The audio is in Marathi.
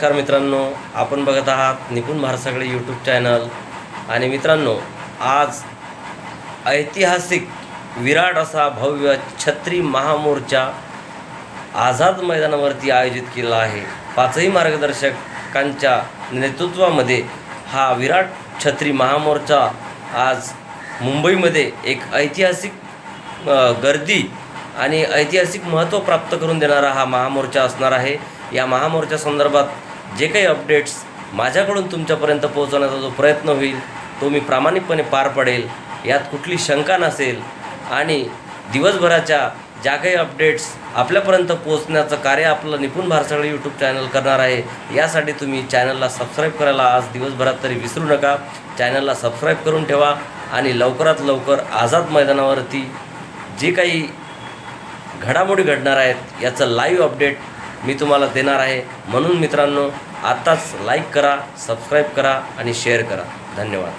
नमस्कार मित्रांनो, आपण बघत आहात निपुण भारसागळे यूट्यूब चॅनल. आणि मित्रांनो, आज ऐतिहासिक विराट असा भव्य छत्री महामोर्चा आझाद मैदानावरती आयोजित केला आहे. पाचही मार्गदर्शकांच्या नेतृत्वामध्ये हा विराट छत्री महामोर्चा आज मुंबईमध्ये एक ऐतिहासिक गर्दी आणि ऐतिहासिक महत्त्व प्राप्त करून देणारा हा महामोर्चा असणार आहे. या महामोर्चा संदर्भात जे काही अपडेट्स माझ्याकडून तुमच्यापर्यंत पोहोचवण्याचा जो प्रयत्न होईल तो मी प्रामाणिकपणे पार पडेल, यात कुठली शंका नसेल. आणि दिवसभराच्या ज्या काही अपडेट्स आपल्यापर्यंत पोहोचण्याचं कार्य आपलं निपुण भारसागळे यूट्यूब चॅनल करणार आहे. यासाठी तुम्ही चॅनलला सबस्क्राईब करायला आज दिवसभरात तरी विसरू नका. चॅनलला सबस्क्राईब करून ठेवा आणि लवकरात लवकर आझाद मैदानावरती जे काही घडामोडी घडणार आहेत याचं लाईव्ह अपडेट मी तुम्हाला देणार आहे. म्हणून मित्रांनो, आत्ताच लाईक करा, सबस्क्राईब करा आणि शेअर करा. धन्यवाद.